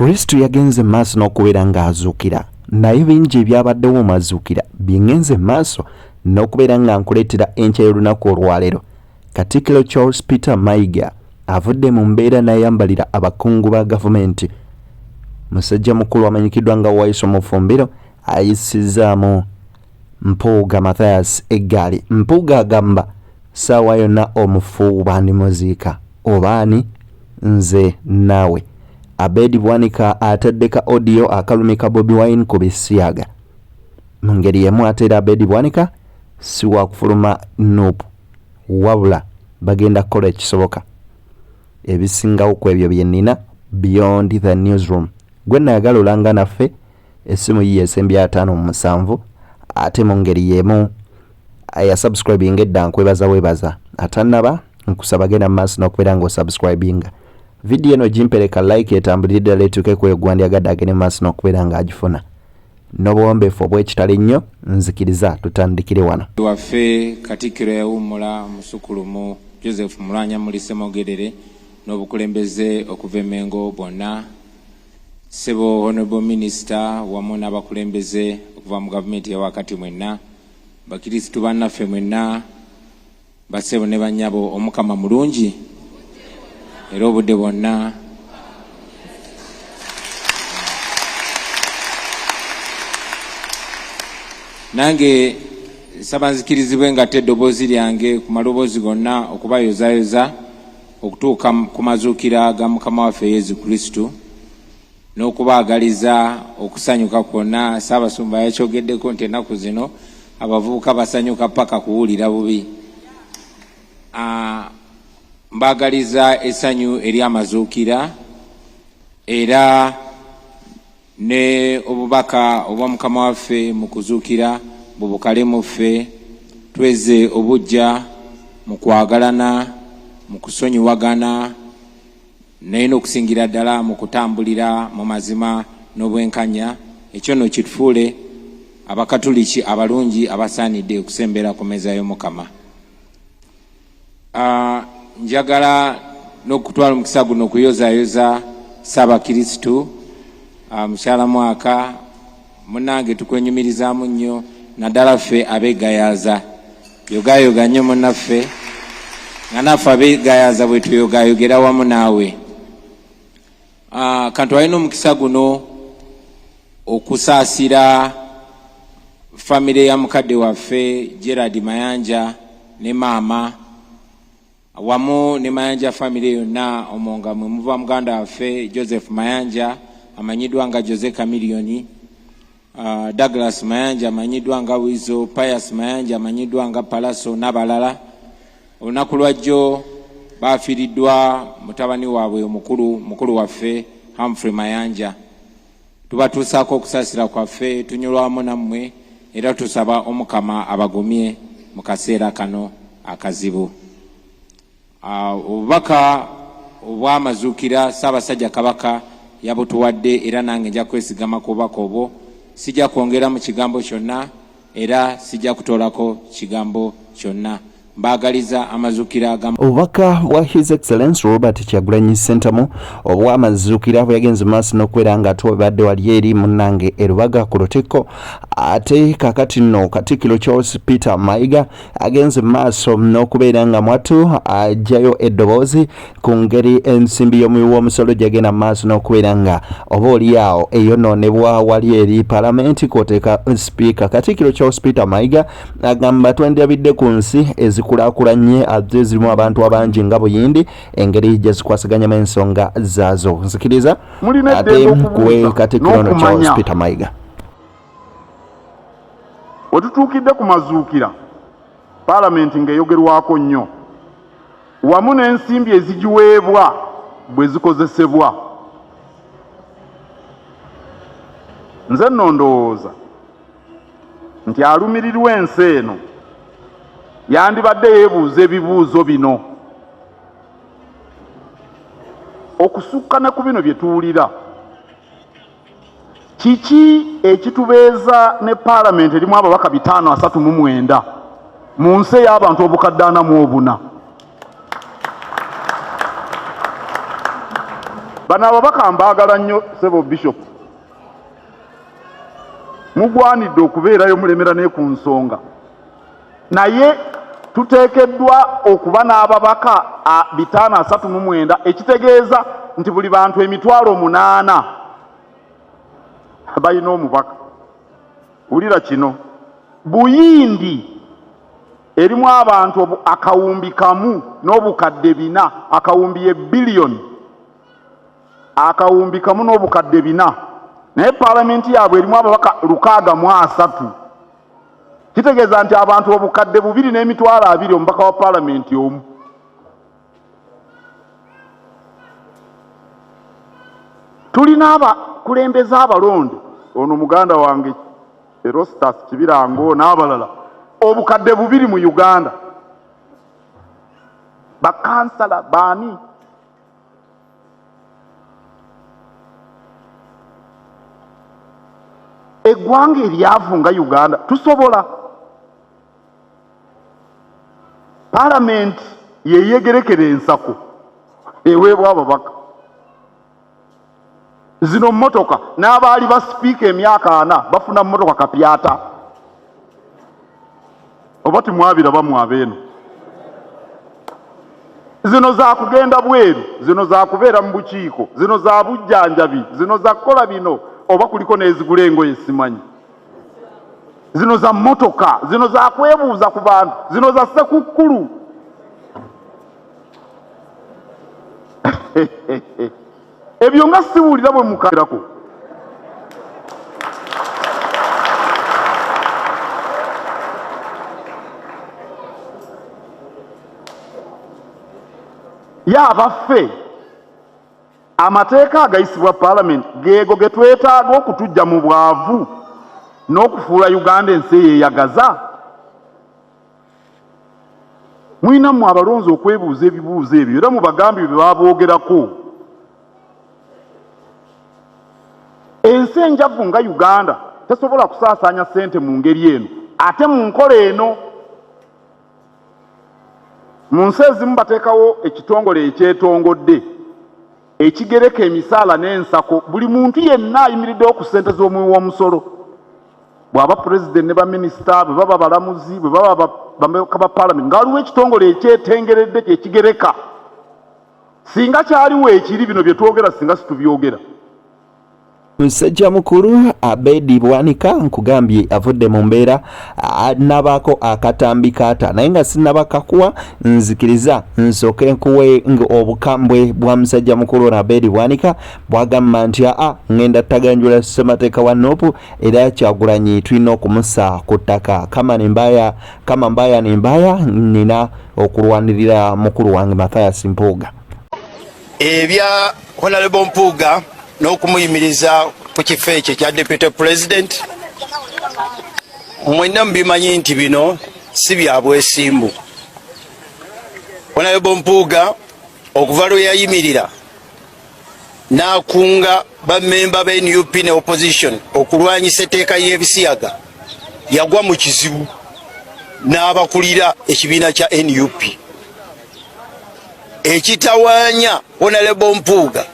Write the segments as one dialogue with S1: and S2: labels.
S1: Kristo yagenze maaso n'okubeera ng'azuukira, naye bingi ebyabaddewo mu azuukira byengenze maaso n'okubeera nga nkuleetera enkya y'olunaku olwaleero. Kattikiro Charles Peter Mayiga avudde mu mbeera n'ayambalira abakungu ba gavumenti. Musajja mukulu amanyikiddwa nga Waiso Mufumbiro ayisizaamu Mpuuga Mathias eggaali. Mpuuga agamba ssaawa yonna omufu bandimuziika obaani nze naawe. Bwanika ataddeka audio akalumika Bobi Wine ku bisiyaga. Mu ngeri y'emu ate era Bwanika si wa kufuluma nuupu wabula bagenda kukola ekisoboka. Ebisingawo ku ebyo bye nnina beyond the newsroom. Gwe nayagala olanga naffe essimu yiye esembi 5 ate mu ngeri y'emu subscribing edda nkwebaza webaza atannaba nkusaba genda mu maaso n'okubeera ng'osubscribinga. Video eno jimpereka like etambulirira letuke kwegwandi agadde agene maaso n'okubeera ng'agifuna. N'obuwombeefu obw'ekitalo ennyo nzikiriza tutandikire wano.
S2: Waffe Kattikiro yawummula Musukulumu Joseph Mulwanya Mulise Mogerere n'obukulembeze okuva e Mengo bonna, Sebo Honorable Minister wamu n'abakulembeze okuva mu gavumenti ya wakati mwenna, bakirisitu bannaffe mwenna, basebo ne bannyabo, omukama mulungi era obudde bwonna. Nange saba nzikirizibwe nga eddoboozi lyange ku maloboozi gonna okubayozayoza okutuuka ku mazuukira ga Mukama waffe Yesu Kristo n'okubaagaliza okusanyuka kwonna. Ssaabasumba yakyogeddeko nti ennaku zino abavubuka basanyuka paka kuwulira bubi. Mbaagaliza essanyu eri amazuukira era ne obubaka obwa Mukama waffe mu kuzuukira bubukale muffe, tweze obujja mu kwagalana, mu kusonyiwagana, naye n'okusingira ddala mu kutambulira mu mazima n'obwenkanya. Ekyo nno kitufuule abakatuliki abalungi abasaanidde okusembera ku mmeeza y'Omukama. Njagala n'okutwala omukisa guno okuyozaayoza Ssaabakirisitu mukyala mwaka munnange, tukwenyumirizaamu nnyo naddala ffe abeegayaza. Yogayoga nnyo munnaffe nga naffe abeegayaza bwe tuyogayogera wamu naawe. Kantu alina omukisa guno okusaasira famire ya mukadde waffe Gerard Mayanja ne maama wamu ne Mayanja famire yonna omwo nga mwe muva muganda waffe Joseph Mayanja amanyiddwa nga Jose Chameleone, Douglas Mayanja amanyiddwa nga Wizo, Pius Mayanja amanyiddwa nga Palaso n'abalala. Olunaku lwajjo baafiiriddwa mutabani waabwe mukulu waffe Humphrey Mayanja. Tubatuusaako okusaasira kwaffe, tunyolwamu nammwe era tusaba Omukama abagumye mu kaseera kano akazibu. Obubaka obw'amazuukira Ssaabasajja Kabaka yabutuwadde era nange nja kwesigama ku bubaka obwo. Sijja kwongera mu kigambo kyonna era sijja kutoolako kigambo kyonna. Mbaagaliza amazuukira
S1: obubaka wa His Excellence Robert Kyagulanyi Ssentamu obw'amazuukira bwe yagenze maaso n'okubeera nga tubadde wali eri munnange erubaga ku Lutiko. Ate kakati nno Kattikiro Charles Peter Mayiga agenze maaso n'okubeera nga mwatu ajjayo eddoboozi ku ngeri ensimbi y'omuwi w'omusolo gyagenda maaso n'okubeera nga oba oliawo eyonoonebwa wali eri palamenti kwoteeka Speaker. Kattikiro Charles Peter Mayiga agamba twendabidde ku nsi ezikulaakulanye ate zirimu abantu abangi nga Buyindi, engeri gye zikwasaganyamu ensonga zaazo. Nzikiriza ate kuwe Kattikiro Charles Peter Mayiga.
S3: Wetutuukidde ku mazuukira palamenti ng'eyogerwako nnyo wamu n'ensimbi ezigiweebwa bwe zikozesebwa. Nze nno ndowooza nti alumirirwa ensi eno yandibadde yeebuuza ebibuuzo bino okusukka ne ku bino bye tuwulira. Kiki ekitubeeza ne palamenti erimu ababaka 539 mu nsi ey'abantu obukadde 44? bano ababaka mbaagala nnyo sebo bishop mugwanidde okubeerayo mulemera ne ku nsonga naye tuteekeddwa okuba n'ababaka 539 ekitegeeza nti buli bantu 800 balina omubaka. Wulira kino, Buyindi erimu abantu akawumbi kamu n'obukadde 4 akawumbi ye billion akawumbi kamu n'obukadde 4 naye parliamenti yaabwe erimu ababaka 603. Kitegeeza nti abantu obukadde 2.20 omubaka wa parliamenti omu. Tulina abakulembeze abalonde ono muganda wange Erostas Kibirango n'abalala obukadde 2 mu Uganda. Bakansala baani eggwanga eryavu nga Uganda tusobola parliament yeyegerekera ensako eweebwa ababaka zino mmotoka n'abaali ba speaker emyaka 4 bafuna mmotoka kapyata oba timwabiraba mwabeeno. Zino za kugenda bweru, zino za kubeera mu bukiiko, zino za bujjanjabi, zino za kukola bino oba kuliko n'ezigula engoye simanyi. Zino za mmotoka, zino za kwebuuza ku bantu, zino za sekukkulu. Ebyo nga sibuulira bwe mukaberako. Yabaffe amateeka agayisibwa parliament geego ge twetaaga okutujja mu bwavu n'okufuula Uganda ensi eyeeyagaza. Mwinamu abalonzi okwebuuza ebibuuzo ebyo era mubagambi bye baboogerako. Ensi enjavu nga Uganda tesobola kusaasaanya ssente mu ngeri eno ate mu nkola eno. Mu nsi ezimu bateekawo ekitongole ekyetongodde ekigereka emisaala n'ensako buli muntu yenna ayimiriddewo ku ssente z'omuwi w'omusolo. Bw'aba pulezidenti ne baminisita bwe baba balamuzi bwe baba bameka ba paalamenti nga waliwo ekitongole ekyetengeredde kyekigereka. Singa kyaliwo ekiri bino bye twogera singa situbyogera.
S1: Musajja mukulu Abedi Bwanika nkugambye avudde mu mbeera nabaako akatambi kaata naye nga sinnabakakuwa nzikiriza nsooke nkuwe obukambwe bwa musajja mukulu Abedi Bwanika bwagamba nti ngenda taganjula ssemateeka wa Nuupu era Kyagulanyi tulina okumussa ku ttaka kama mbaya ni mbaya nina okulwanirira mukulu wange Mathias Mpuuga.
S4: Ebya Honorable Mpuuga n'okumuyimiriza ku kifo ekyo kya deputy president mwenna mubimanyi nti bino si bya bwesimbu. Honorable Mpuuga okuva lwe yayimirira n'akunga bammemba ba NUP ne opposition okulwanyisa etteeka y'ebisiyaga yagwa mu kizibu n'abakulira ekibiina kya NUP ekitawaanya Honorable Mpuuga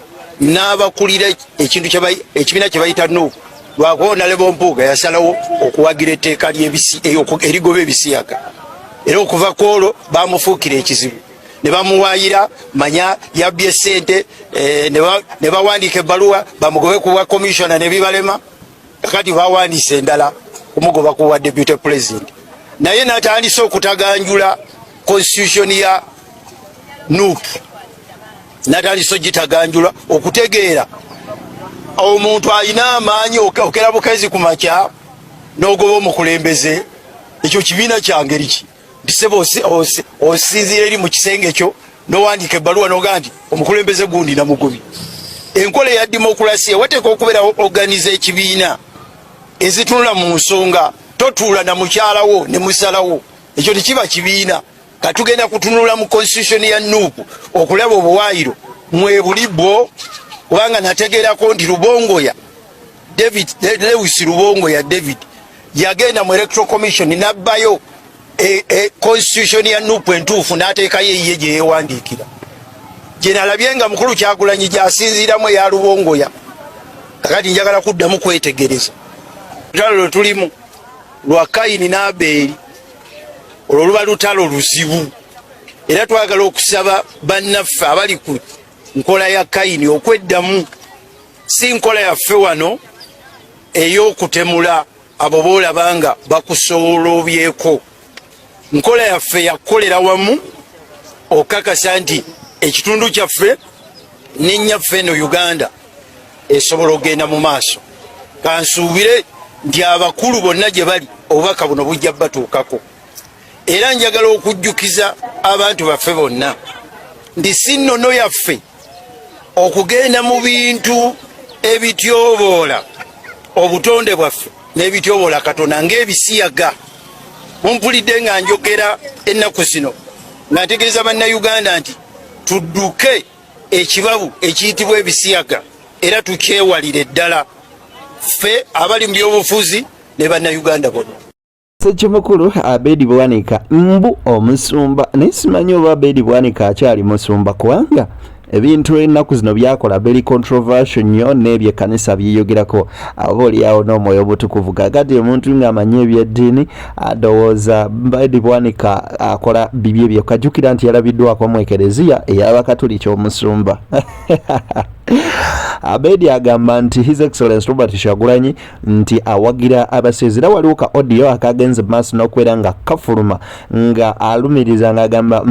S4: n'abakulira ekibiina kye bayita Nuupu lwako Honorable Mpuuga yasalawo okuwagira etteeka erigoba ebisiyaga era okuva kwolwo bamufuukira ekizibu ne bamuwaayira manya yabbye ssente ne bawandiika ebbaluwa bamugobe ku bwa commissioner ne bibalema kati bawandiisa endala kumugoba ku bwa deputy president naye n'atandise okutaganjula constitution ya Nuupu natandise ogitaganjula okutegeera omuntu alina amaanyi okera bukezi ku makya n'ogoba omukulembeze ekyo kibiina kya ngeri ki ntisebe osinziira eri mu kisenge kyo n'owandiika ebbaluwa n'ogaa nti omukulembeze gundi namugobi. Enkola eya demokrasiya wateeka okubeera organize ekibiina ezitunula mu nsonga totuula na mukyalawo ne musalawo ekyo tekiba kibiina. Katugenda kutunula mu constitution ya Nuupu okulaba obuwaayiro mwebulibwo kubanga nategeerako nti Lubongoya David Lewis Lubongoya David yagenda mu electoral commission n'abbayo constitution ya Nuupu entuufu n'ateekayo eyiye gye yeewandiikira gye nalabye nga mukulu Kyagulanyi gy'asinziiramu eya Lubongoya. Kakati njagala kuddamu kwetegereza lutalo lwe tulimu lwa Kayini n'Abeeri, olwo luba lutalo luzibu, era twagala okusaba bannaffe abali ku nkola ya Kayini okweddamu, si nkola yaffe wano ey'okutemula abo boolaba nga bakusoolobyeko. Nkola yaffe yakolera wamu okakasa nti ekitundu kyaffe n'ennyaffe eno Uganda esobola okugenda mu maaso. Kansuubire nti abakulu bonna gye bali obubaka buno bujja batuukako. Era njagala okujjukiza abantu baffe bonna nti si nnono yaffe okugenda mu bintu ebityoboola obutonde bwaffe n'ebityoboola Katonda ng'ebisiyaga. Mumpulidde nga njogera ennaku zino nga ntegeeza bannayuganda nti tudduke ekibabu ekiyitibwa ebisiyaga era tukyewalire ddala ffe abali mu byobufuzi ne bannayuganda bonna.
S1: Ssekimukulu Abedi Bwanika mbu omusumba naye simanyi oba Abedi Bwanika akyali musumba kubanga ebintu ennaku zino byakola very controversial nnyo n'ebyo ekkanisa byeyogerako. Aba oliawo n'omwoyo obutukuvu kakati omuntu ng'amanyi ebyeddiini adowooza Abedi Bwanika akola bibye byokka. Jjukira nti yalabiddwako mu ekereziya ey'Abakatuliki omusumba. Abedi agamba nti His Excellency Robert Kyagulanyi nti awagira abasezi. Era waliwo ka audio akagenze maaso n'okubeera nga kafuluma nga alumiriza ng'agamba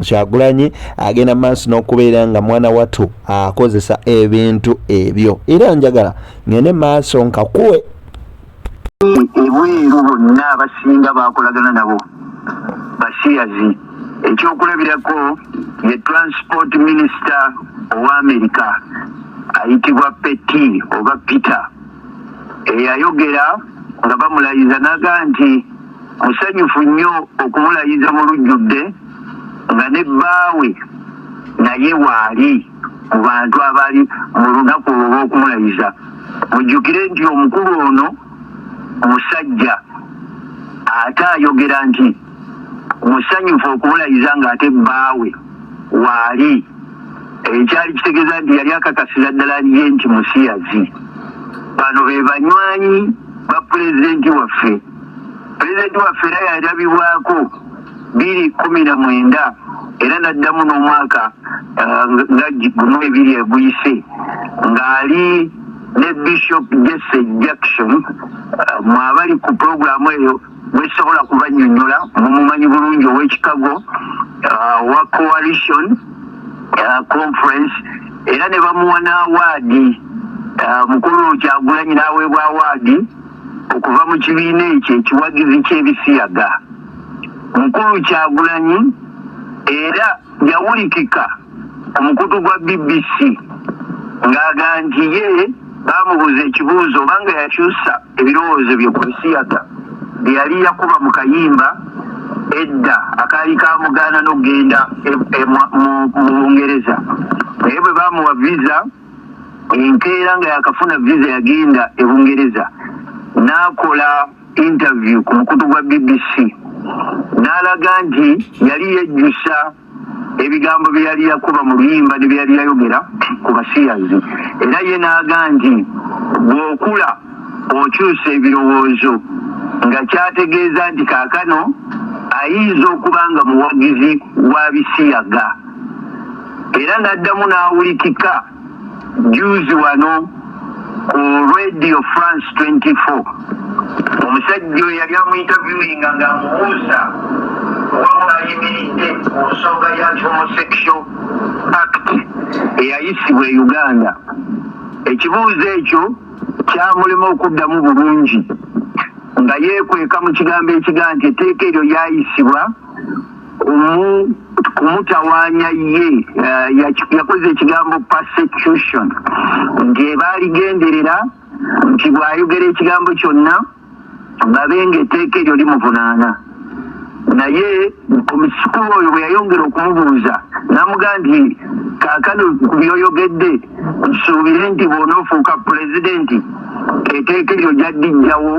S1: Kyagulanyi agenda maaso n'okubeera nga mwana wattu akozesa ebintu ebyo. Era njagala ngende maaso nkakuwe
S5: ebweru bonna abasinga bakolagana nabo basiyazi. Ekyokulabirako ye transport minister owa America ayitibwa Peti oba Peter eyayogera nga bamulayiza naga nti musanyufu nnyo okumulayiza mu lujjudde nga ne bbaawe naye waali mu bantu abali mu lunaku olw'okumulayiza. Mujjukire nti omukulu ono musajja ate ayogera nti musanyufu okumulayiza ng'ate bbaawe waali. Ekyali kitegeeza nti yali akakasiza ddala ye nti musiyazi. Bano be banywanyi ba pulezidenti waffe. Pulezidenti waffe era yalabibwako 2019 era n'addamu n'omwaka nga guno ebiri eguyise ng'ali ne Bishop Jesse Jackson. Mwabali ku puroguramu eyo bwesobola kubannyonnyola mumumanyi bulungi ow'ekikago wa coalition conference era ne bamuwa n'awaadi. Mukulu Kyagulanyi n'aweebwa awaadi okuva mu kibiina ekyo ekiwagizi ky'ebisiyaga. Mukulu Kyagulanyi era yawulikika ku mukutu gwa BBC ng'aga nti ye baamubuuza ekibuuzo obanga yakyusa ebirowoozo bye ku bisiyaga bye yali yakuba mu kayimba edda akaali kamugaana n'okugenda mu Bungereza. Naye bwe baamuwa visa enkeera nga yakafuna visa yagenda e Bungereza n'akola interview ku mukutu gwa BBC n'alaga nti yali yejjusa ebigambo bye yali yakuba mu luyimba ne bye yali yayogera ku basiyazi. Era ye n'aga nti bw'okula okyusa ebirowoozo nga kyategeeza nti kaakano ayinza okuba nga muwagizi wa bisiyaga. Era n'addamu n'awulikika juzi wano ku Radio France 24 omusajja oyo yali amuinterviewinga ng'amubuuza oba ayimiridde ku nsonga ya Homosexual Act eyayisibwa e Uganda. Ekibuuzo ekyo kyamulema okuddamu bulungi nga yeekweka mu kigambo ekigaa nti etteeka eryo lyayisibwa kumutawaanya ye. Yakoze ekigambo persecution nti ebaaligenderera nti bw'ayogera ekigambo kyonna babenga etteeka eryo limuvunaana. Naye omusikulu oyo bwe yayongera okumubuuza n'amugaa nti kaakano ku byoyogedde nsuubire nti bw'onoofuuka pulezidenti etteeka eryo jyaddijjawo.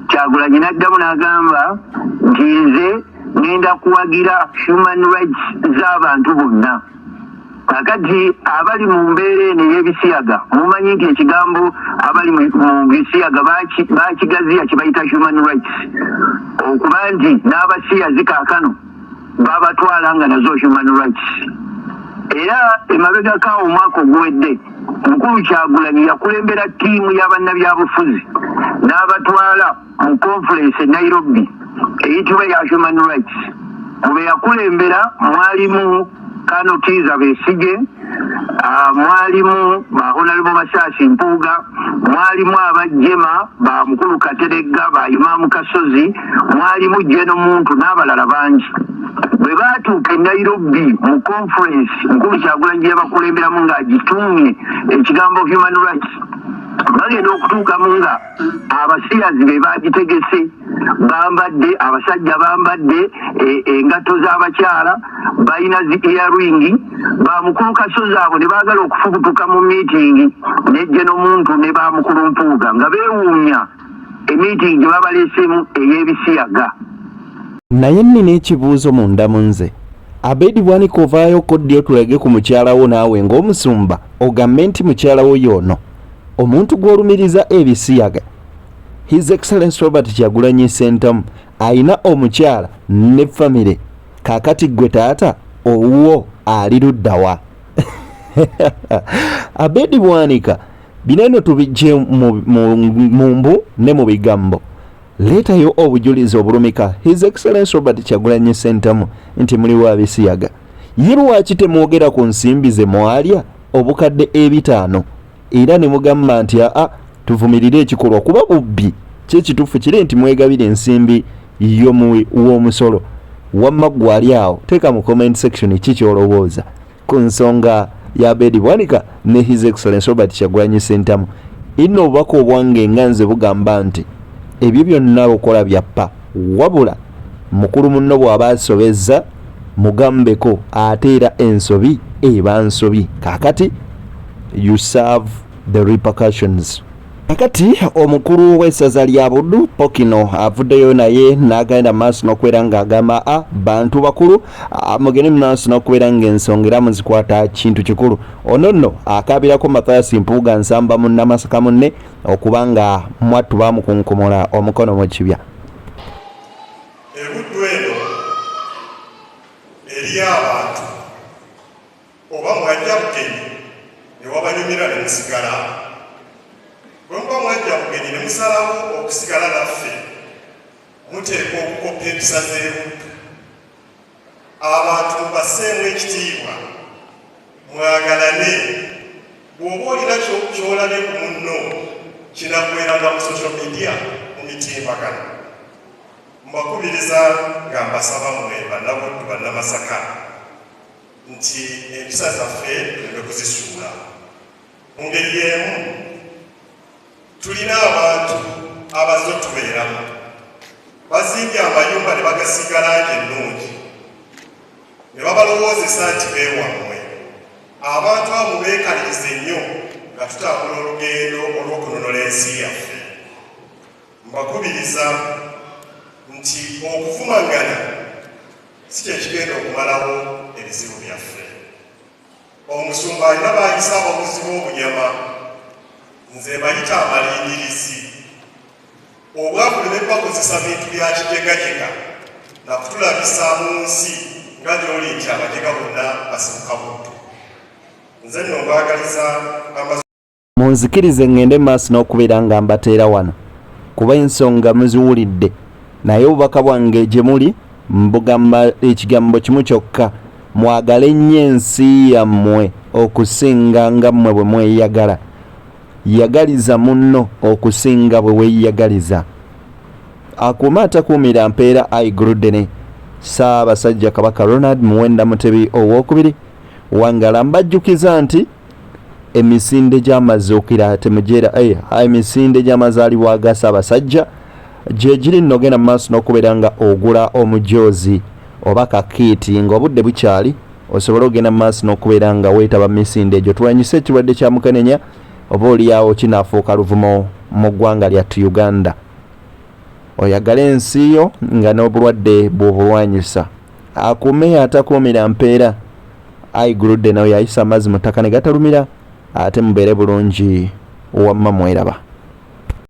S5: Kyagulanyi n'addamu n'agamba nti nze ngenda kuwagira human rights z'abantu bonna. kakati abali mu mbeera eno ey'ebisiyaga mumanyi nti ekigambo abali mu bisiyaga bakigaziya kibayita human rights okuba nti n'abasiyazi kaakano babatwala nga nazo human rights. Era emabegako omwaka oguwedde Mukulu Kyagulanyi yakulembera ttiimu y'abannabyabufuzi n'abatwala mu conference e Nairobi eyitibwa ya human rights. Mube yakulembera mwalimu Kano Kiza Besigye, mwalimu Honorable Masasi Mpuuga, mwalimu abajjema ba Mukulu Kateregga, ba Imamu Kasozi, mwalimu Jeno Muntu n'abalala bangi. Bwe baatuuka e Nairobi mu conference Mukulu Kyagulanyi yabakulemberamu ng'agitumye ekigambo human rights, bagenda okutuukamu nga abasiyazi be bagitegese bambadde, abasajja bambadde engatto z'abakyala, balina zi earring, ba Mukulu Kasozi abo ne baagala okufubutuka mu meeting n'ejje n'omuntu ne ba Mukulu Mpuuga nga beewuunya meeting gye babaleesemu ey'ebisiyaga.
S1: Naye nnina ekibuuzo munda mu nze. Abedi Bwanika ovaayo koddi otulage ku mukyala wo naawe ng'omusumba ogambe nti mukyala wo y'ono omuntu gw'olumiriza ebisiyaga. His Excellency Robert Kyagulanyi Ssentamu ayina omukyala ne famire, kaakati gwe taata owuwo ali luddawa? Abedi Bwanika bineno tubijje mu mbu ne mu bigambo. Leetayo obujulizi obulumika His Excellency Robert Kyagulanyi Ssentamu nti muli wa bisiyaga. Ye lwaki temwogera ku nsimbi ze mwalya obukadde 5 era ne mugamba nti tuvumirire ekikolwa kuba bubbi kyekituufu kiri nti mwegabira ensimbi w'omusolo? Wamma gwali awo teeka mu comment section kikyolowooza ku nsonga ya Abedi Bwanika ne His Excellency Robert Kyagulanyi Ssentamu. Ino obubaka obwange nga nze bugamba nti ebyo byonna okola byappa, wabula mukulu munno bw'aba asobezza mugambeko ate era ensobi eba nsobi. Kaakati you serve the repercussions. Kakati omukulu w'essaza lya Buddu Pokino avuddeyo naye n'agenda maaso n'okubeera ng'agamba bantu bakulu mugende maaso n'okubeera ng'ensonga era muzikwata kintu kikulu. Ono nno akaabirako Mathias Mpuuga nsamba mu Namasaka munne okuba nga mwattu baamukunkumola omukono mu kibya.
S6: Ebuddu eno eri abantu oba mwajja bugenyi ne wabanyumira ne musigala. Bwe muba mwajja bugenyi ne musalawo okusigala naffe muteekwa okukoppa empisa z'ebuddu. Abantu mubasseemu ekitiibwa, mwagalane. Bw'oba olina ky'olabye ku munno kinagweranga mu social media mu mitimbagano, mbakubiriza nga mbasaba mmwe bannabuddu bannamasaka nti empisa zaffe tuleme kuzisuula. Mu ngeri y'emu tulina abantu abazze tubeeramu bazimbye amayumba ne bagasiiga langi ennungi ne babalowoozesa nti beewammwe. Abantu abo beekalirize nnyo nga tutambula olugendo olw'okunonola ensi yaffe. Mbakubiriza nti okuvumagana si kyekigenda okumalawo ebizibu byaffe. Omusumba alina baayisa abaguzi b'obunyama, nze bayita amalindirizi. Obwavu ne bakozesa bintu bya kijegajega na kutulabisa mu nsi nga gy'oli nti abajega bonna basibuka Buddu. Nze nno mbaagaliza
S1: munzikirize ngende maaso n'okubeera nga mbateera wano kuba ensonga muziwulidde, naye obubaka bwange gye muli mbugamba ekigambo kimu kyokka: mwagale nnyo ensi yammwe okusinga nga mmwe bwe mweyagala. Yagaliza munno okusinga bwe weeyagaliza. Akuuma atakuumira mpeera aiguludde Ssaabasajja Kabaka Ronald Muwenda Mutebi owookubiri wangala mbajjukiza nti emisinde gy'amazuukira temujeera emisinde gy'amazaalibwa ga Ssaabasajja gye giri nno genda maaso n'okubeera nga ogula omujoozi oba kakiiti ng'obudde bukyali osobole ogenda maaso n'okubeera nga weetaba misinde egyo. Tulwanyise ekirwadde kya mukenenya oba oliawo kinaafuuka luvumo mu ggwanga lyattu Uganda. Oyagala ensi yo nga n'obulwadde bw'obulwanyisa. Akuume atakuumira mpeera aiguludde nayo yayisa amazzi mu ttaka ne gatalumira ate mubeere bulungi wamma mweraba.